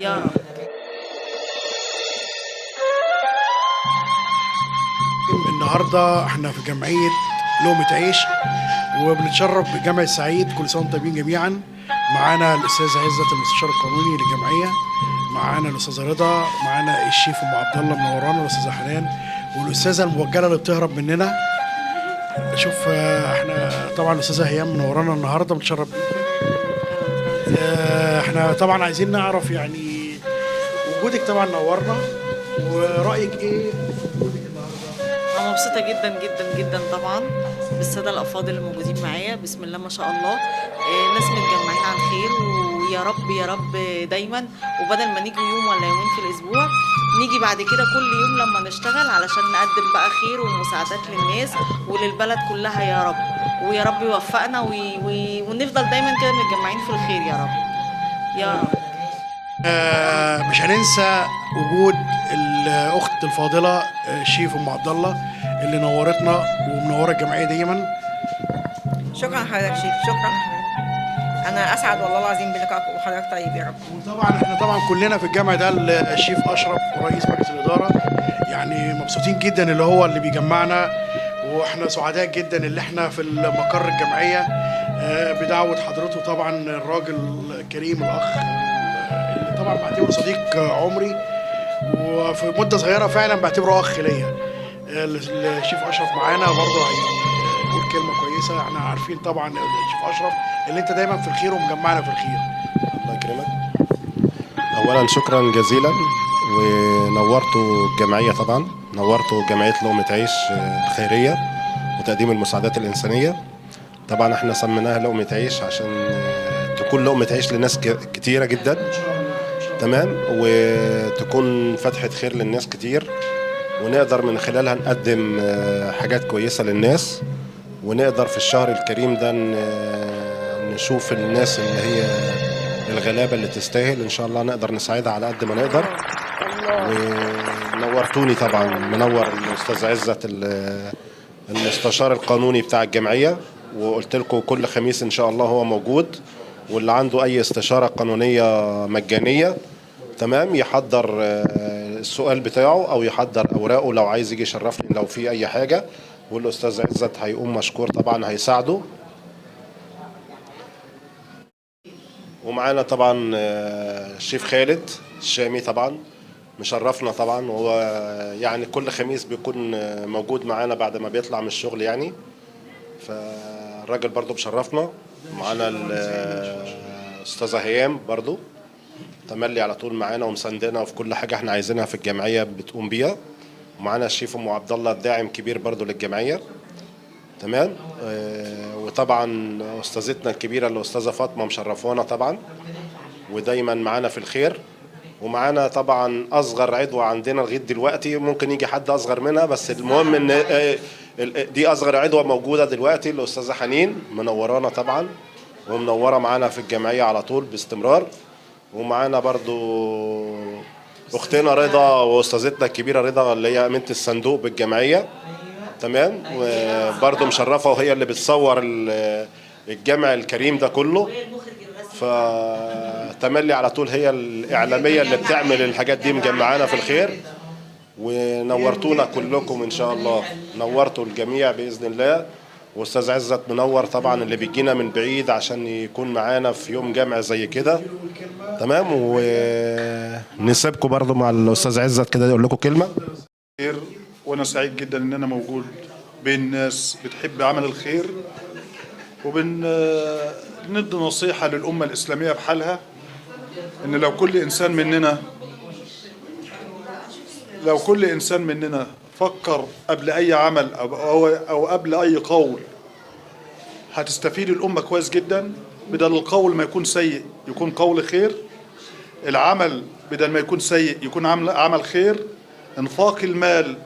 يا رب. النهارده احنا في جمعيه لقمه عيش، وبنتشرف بجامع السعيد. كل سنه وانتم طيبين جميعا. معانا الاستاذ عزت المستشار القانوني للجمعيه، معانا الاستاذه رضا، معانا الشيف ام عبد الله منورانا، والاستاذه حنان، والاستاذه الموجله اللي بتهرب مننا. شوف احنا طبعا الاستاذه هيام منورانا النهارده، بنتشرف بيكي. احنا طبعا عايزين نعرف يعني وجودك طبعا نورنا، ورايك ايه في وجودك النهارده؟ أنا مبسوطة جدا جدا جدا طبعا بالسادة الأفاضل اللي موجودين معايا. بسم الله ما شاء الله. ناس متجمعين على الخير، ويا رب يا رب دايما. وبدل ما نيجي يوم ولا يومين في الأسبوع، نيجي بعد كده كل يوم لما نشتغل علشان نقدم بقى خير ومساعدات للناس وللبلد كلها يا رب. ويا رب يوفقنا ونفضل دايما كده متجمعين في الخير يا رب يا رب. مش هننسى وجود الاخت الفاضله شيف ام عبد الله اللي نورتنا ومنوره الجمعيه دايما. شكرا حضرتك شيف، شكرا. انا اسعد والله العظيم بلقائك، وحضرتك طيب يا رب. وطبعا احنا طبعا كلنا في الجامعه ده الشيف اشرف ورئيس مجلس الاداره، يعني مبسوطين جدا اللي هو اللي بيجمعنا، واحنا سعداء جدا اللي احنا في المقر الجمعيه بدعوه حضرته. طبعا الراجل الكريم الاخ اللي طبعا بعتبره صديق عمري، وفي مده صغيره فعلا بعتبره اخ ليا. الشيف اشرف معانا برضه هيقول كلمه كويسه. احنا عارفين طبعا الشيف اشرف اللي انت دايما في الخير ومجمعنا في الخير. الله يكرمك. اولا شكرا جزيلا، ونورتوا الجمعيه، طبعا نورتوا جمعيه لقمه عيش الخيريه وتقديم المساعدات الانسانيه. طبعا احنا سميناها لقمه عيش عشان تكون لقمه عيش لناس كتيره جدا، تمام، وتكون فتحه خير للناس كتير، ونقدر من خلالها نقدم حاجات كويسه للناس، ونقدر في الشهر الكريم ده نشوف الناس اللي هي الغلابة اللي تستاهل. إن شاء الله نقدر نساعدها على قد ما نقدر. ونورتوني طبعا، منور الأستاذ عزت المستشار القانوني بتاع الجمعية، وقلت لكم كل خميس إن شاء الله هو موجود، واللي عنده أي استشارة قانونية مجانية تمام يحضر السؤال بتاعه أو يحضر أوراقه لو عايز يجي يشرفني لو في أي حاجة، والأستاذ عزت هيقوم مشكور طبعا هيساعده. ومعانا طبعا الشيف خالد الشامي طبعا مشرفنا طبعا، وهو يعني كل خميس بيكون موجود معانا بعد ما بيطلع من الشغل يعني، فالراجل برضو مشرفنا. معانا الأستاذة هيام برضو تملي على طول معانا ومساندنا وفي كل حاجة احنا عايزينها في الجمعية بتقوم بيها. ومعانا الشيف ام عبد الله الداعم كبير برضو للجمعية، تمام. وطبعا استاذتنا الكبيره الاستاذه فاطمه مشرفانا طبعا ودايما معانا في الخير. ومعانا طبعا اصغر عضو عندنا لغايه دلوقتي، ممكن يجي حد اصغر منها بس المهم ان دي اصغر عضوه موجوده دلوقتي، الاستاذه حنين منورانا طبعا ومنوره معانا في الجمعيه على طول باستمرار. ومعانا برضو اختنا رضا واستاذتنا الكبيره رضا اللي هي امينه الصندوق بالجمعيه، تمام، وبرضه مشرفه وهي اللي بتصور الجمع الكريم ده كله، فتملي على طول هي الإعلامية اللي بتعمل الحاجات دي مجمعانا في الخير. ونورتونا كلكم إن شاء الله، نورتوا الجميع بإذن الله. واستاذ عزت منور طبعا اللي بيجينا من بعيد عشان يكون معانا في يوم جمع زي كده، تمام. ونسيبكم برضه مع الاستاذ عزت كده يقول لكم كلمه. وانا سعيد جدا ان انا موجود بين ناس بتحب عمل الخير، ندي نصيحة للأمة الإسلامية بحالها، إن لو كل إنسان مننا فكر قبل أي عمل أو قبل أي قول هتستفيد الأمة كويس جدا. بدل القول ما يكون سيء يكون قول خير، العمل بدل ما يكون سيء يكون عمل خير، انفاق المال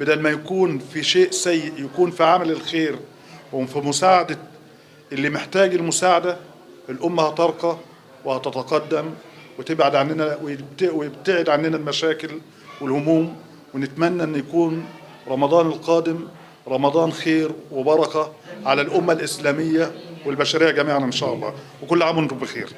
بدل ما يكون في شيء سيء يكون في عمل الخير وفي مساعدة اللي محتاج المساعدة. الأمة هترقى وهتتقدم وتبعد عننا ويبتعد عننا المشاكل والهموم. ونتمنى أن يكون رمضان القادم رمضان خير وبركة على الأمة الإسلامية والبشرية جميعا إن شاء الله، وكل عام وانتم بخير.